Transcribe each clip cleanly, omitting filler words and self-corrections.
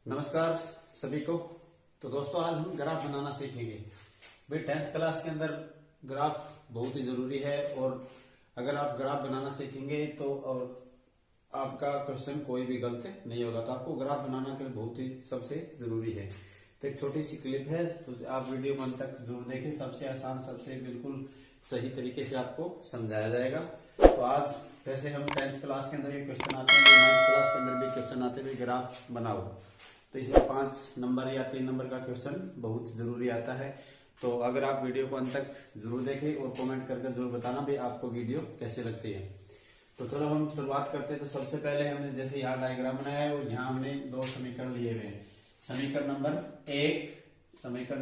नमस्कार सभी को। तो दोस्तों आज हम ग्राफ बनाना सीखेंगे। भाई 10th क्लास के अंदर ग्राफ बहुत ही जरूरी है और अगर आप ग्राफ बनाना सीखेंगे तो और आपका क्वेश्चन कोई भी गलत नहीं होगा। तो आपको ग्राफ बनाना के लिए बहुत ही सबसे जरूरी है। तो एक छोटी सी क्लिप है, तो आप वीडियो को अंत तक जरूर देखें। सबसे आसान, सबसे बिल्कुल सही तरीके से आपको समझाया जाएगा। तो आज वैसे हम 10th क्लास के अंदर ये क्वेश्चन आते हैं, 9th क्लास के अंदर भी क्वेश्चन आते हैं ग्राफ बनाओ। तो इसमें 5 नंबर या 3 नंबर का क्वेश्चन बहुत जरूरी आता है। तो अगर आप वीडियो को अंत तक जरूर देखें और कमेंट करके जरूर बताना भी आपको वीडियो कैसे लगती है। तो चलो हम शुरुआत करते हैं। तो सबसे पहले हमने जैसे यहाँ डायग्राम बनाया है और यहाँ हमने 2 समीकरण लिए हुए हैं। समीकरण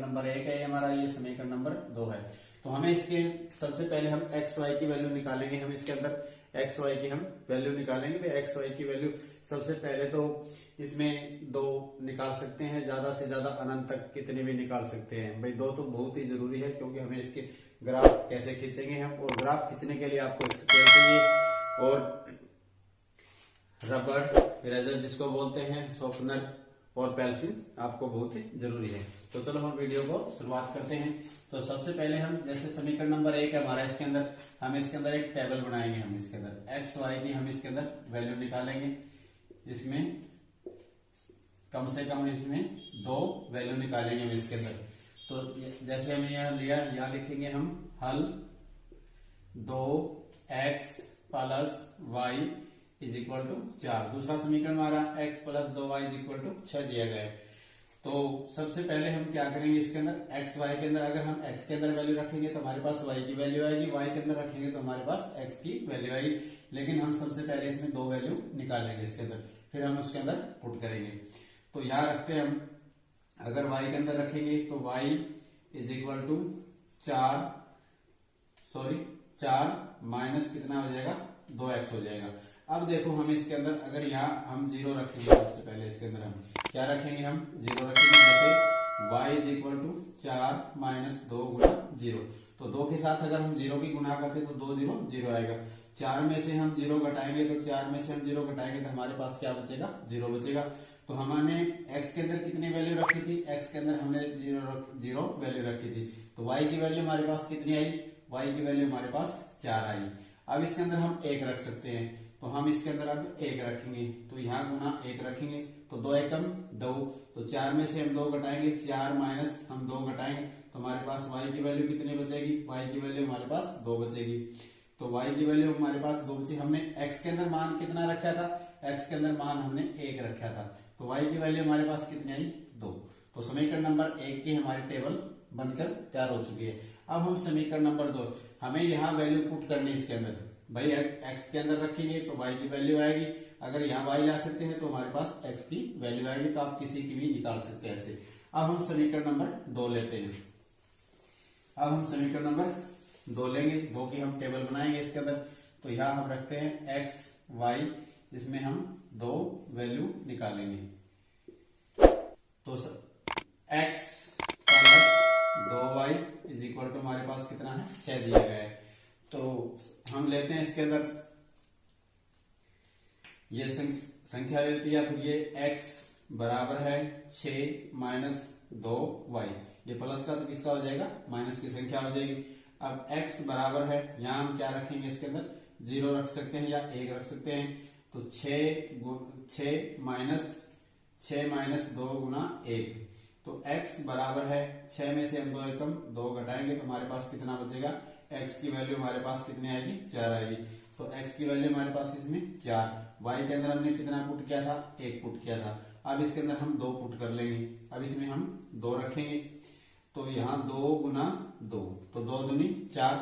नंबर 1 है हमारा, ये समीकरण नंबर 2 है। तो हमें इसके सबसे पहले हम एक्स वाई की वैल्यू निकालेंगे। हम इसके अंदर एक्स वाई की हम वैल्यू निकालेंगे। भाई एक्स वाई की वैल्यू सबसे पहले तो इसमें 2 निकाल सकते हैं, ज्यादा से ज्यादा अनंत तक कितने भी निकाल सकते हैं। भाई 2 तो बहुत ही जरूरी है, क्योंकि हमें इसके ग्राफ कैसे खींचेंगे हम, और ग्राफ खींचने के लिए आपको स्केल चाहिए और रबड़ इरेजर जिसको बोलते हैं, शॉर्पनर और पेंसिल आपको बहुत ही जरूरी है। तो चलो हम वीडियो को शुरुआत करते हैं। तो सबसे पहले हम जैसे समीकरण नंबर 1 है हमारा, इसके अंदर हम इसके अंदर एक टेबल बनाएंगे। हम इसके अंदर एक्स वाई की हम इसके अंदर वैल्यू निकालेंगे। इसमें कम से कम इसमें 2 वैल्यू निकालेंगे हम इसके अंदर। तो जैसे हमने यहाँ लिया, यहाँ लिखेंगे हम हल 2x plus Y is equal to 4। दूसरा समीकरण हमारा x plus 2y is equal to 6 दिया गया है। तो सबसे पहले हम क्या करेंगे, इसके अंदर एक्स वाई के अंदर अगर हम x के अंदर वैल्यू रखेंगे तो हमारे पास y की वैल्यू आएगी, y के अंदर रखेंगे तो हमारे पास x की वैल्यू आएगी। लेकिन हम सबसे पहले इसमें 2 वैल्यू निकालेंगे इसके अंदर, फिर हम उसके अंदर पुट करेंगे। तो यहाँ रखते हैं हम, अगर y के अंदर रखेंगे तो y is equal to 4 minus कितना हो जाएगा, 2x हो जाएगा। अब देखो हम इसके अंदर अगर यहाँ हम 0 रखेंगे, सबसे पहले इसके अंदर हम क्या रखेंगे, हम 0 रखेंगे। जैसे y is equal to 4 minus 2 गुना 0। तो 2 के साथ अगर हम 0 की गुना करते तो 2 0 0 आएगा। 4 में से हम 0 घटाएंगे तो 4 में से हम 0 घटाएंगे तो हमारे पास क्या बचेगा, 0 बचेगा। तो हमने x के अंदर कितनी वैल्यू रखी थी, x के अंदर हमने 0 वैल्यू रखी थी। तो y की वैल्यू हमारे पास कितनी आई, y की वैल्यू हमारे पास 4 आई। अब इसके अंदर हम 1 रख सकते हैं, तो हम इसके अंदर अब 1 रखेंगे। तो यहाँ गुना 1 रखेंगे तो 2 एकम 2। तो 4 में से हम 2 घटाएंगे, 4 माइनस हम 2 घटाएंगे तो हमारे पास y की वैल्यू कितनी बचेगी, y की वैल्यू हमारे पास 2 बचेगी। तो y की वैल्यू हमारे पास 2 बची। हमने x के अंदर मान कितना रखा था, x के अंदर मान हमने 1 रखा था। तो y की वैल्यू हमारे पास कितनी आई, 2। तो समीकरण नंबर 1 की हमारी टेबल बनकर तैयार हो चुकी है। अब हम समीकरण नंबर 2, हमें यहाँ वैल्यू पुट करनी है इसके अंदर। भाई x के अंदर रखेंगे तो y की वैल्यू आएगी। अगर यहाँ y ला सकते हैं तो हमारे पास x की वैल्यू आएगी। तो आप किसी की भी निकाल सकते हैं ऐसे। अब हम समीकरण नंबर 2 लेते हैं। अब हम समीकरण नंबर 2 लेंगे, 2 की हम टेबल बनाएंगे इसके अंदर। तो यहाँ हम रखते हैं x y, इसमें हम 2 वैल्यू निकालेंगे। तो x plus 2y is equal to हमारे पास कितना है, 6 दिया गया है। तो हम लेते हैं इसके अंदर ये संख्या लेती है, फिर ये x बराबर है 6 माइनस 2y। ये प्लस का तो किसका हो जाएगा, माइनस की संख्या हो जाएगी। अब x बराबर है, यहाँ हम क्या रखेंगे इसके अंदर, 0 रख सकते हैं या 1 रख सकते हैं। तो 6 माइनस 2 गुना 1। तो x बराबर है 6 में से हम 2 एकम 2 घटाएंगे तो हमारे पास कितना बचेगा, x की वैल्यू हमारे पास कितनी आएगी, 4 आएगी। तो x की वैल्यू हमारे पास इसमें 4। y के अंदर हमने कितना पुट किया था, 1 पुट किया था। अब इसके अंदर हम 2 पुट कर लेंगे। अब इसमें हम 2 रखेंगे तो यहाँ 2 गुना 2, तो 2 दूनी 4,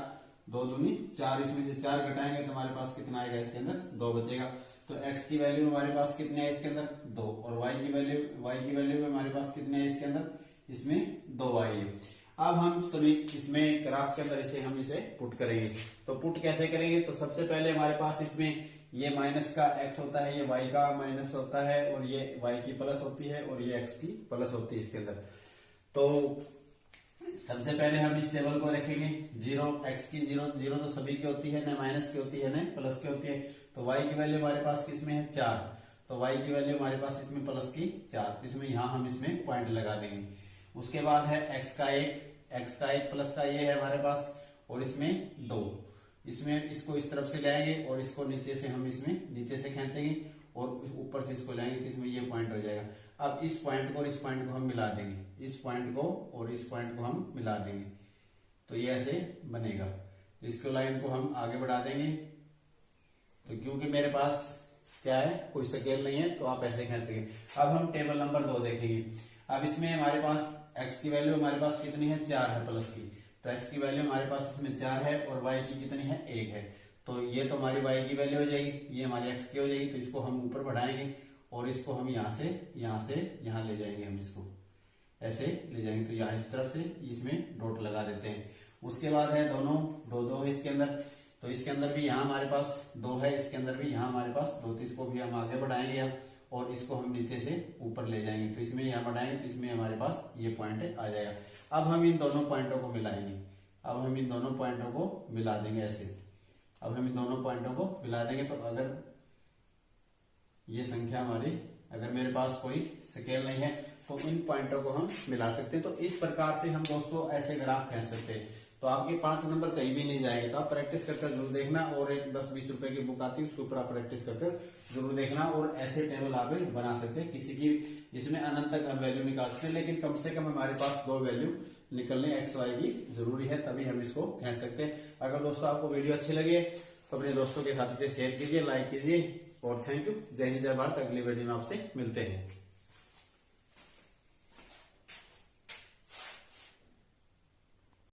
2 दूनी 4, इसमें से 4 घटाएंगे तो हमारे पास कितना आएगा, इसके अंदर 2 बचेगा। तो x की वैल्यू हमारे पास कितनी है इसके अंदर, 2। और y की वैल्यू हमारे पास कितनी है इसके अंदर, इसमें 2 आई है। अब हम सभी इसमें ग्राफ के अंदर हम इसे पुट करेंगे। तो पुट कैसे करेंगे, तो सबसे पहले हमारे पास इसमें ये माइनस का x होता है, ये y का माइनस होता है, और ये y की प्लस होती है, और ये x की प्लस होती है इसके अंदर। तो सबसे पहले हम इस टेबल को रखेंगे। 0 x की 0 तो सभी की होती है, न माइनस की होती है न प्लस की होती है। तो y की वैल्यू हमारे पास किसमें है, 4। तो y की वैल्यू हमारे पास इसमें प्लस की 4, इसमें यहाँ हम इसमें पॉइंट लगा देंगे। उसके बाद है x का 1 प्लस का ये है हमारे पास, और इसमें 2, इसमें इसको इस तरफ से लाएंगे और इसको नीचे से हम इसमें नीचे से खींचेंगे और ऊपर से इसको लाएंगे तो इसमें ये पॉइंट हो जाएगा। अब इस पॉइंट को और इस पॉइंट को हम मिला देंगे, इस पॉइंट को और इस पॉइंट को हम मिला देंगे, तो ये ऐसे बनेगा। इसको लाइन को हम आगे बढ़ा देंगे, तो क्योंकि मेरे पास क्या है, कोई स्केल नहीं है, तो आप ऐसे खींचेंगे। अब हम टेबल नंबर 2 देखेंगे। अब इसमें हमारे पास x की वैल्यू हमारे पास कितनी है, 4 है प्लस की, तो x की वैल्यू हमारे पास इसमें 4 है और y की कितनी है, 1 है। तो ये तो हमारी y की वैल्यू हो जाएगी, ये हमारी x की हो जाएगी, तो इसको हम ऊपर बढ़ाएंगे और इसको हम यहाँ से यहाँ ले जाएंगे, हम इसको ऐसे ले जाएंगे, तो यहाँ इस तरफ से इसमें डॉट लगा देते हैं। उसके बाद है दोनों दो है इसके अंदर, तो इसके अंदर भी यहाँ हमारे पास 2 है, इसके अंदर भी यहाँ हमारे पास 2, तो इसको भी हम आगे बढ़ाएंगे अब, और इसको हम नीचे से ऊपर ले जाएंगे, तो इसमें यहाँ बढ़ाएंगे तो इसमें हमारे पास ये पॉइंट आ जाएगा। अब हम इन दोनों पॉइंटों को मिलाएंगे, अब हम इन दोनों पॉइंटों को मिला देंगे ऐसे, अब हम इन दोनों पॉइंटों को मिला देंगे। तो अगर ये संख्या हमारी, अगर मेरे पास कोई स्केल नहीं है तो इन पॉइंटों को हम मिला सकते हैं। तो इस प्रकार से हम दोस्तों ऐसे ग्राफ कह सकते हैं। तो आपके 5 नंबर कहीं भी नहीं जाएंगे, तो आप प्रैक्टिस करके जरूर देखना, और एक 10-20 रुपए की बुक आती है उसके ऊपर आप प्रैक्टिस करके जरूर देखना, और ऐसे टेबल आप बना सकते हैं। किसी की इसमें अनंत तक हम वैल्यू निकाल सकते हैं, लेकिन कम से कम हमारे पास 2 वैल्यू निकलने x y की जरूरी है, तभी हम इसको कह सकते हैं। अगर दोस्तों आपको वीडियो अच्छी लगे तो अपने दोस्तों के साथ इसे शेयर कीजिए, लाइक कीजिए, और थैंक यू। जय हिंद जय भारत। अगली वीडियो में आपसे मिलते हैं।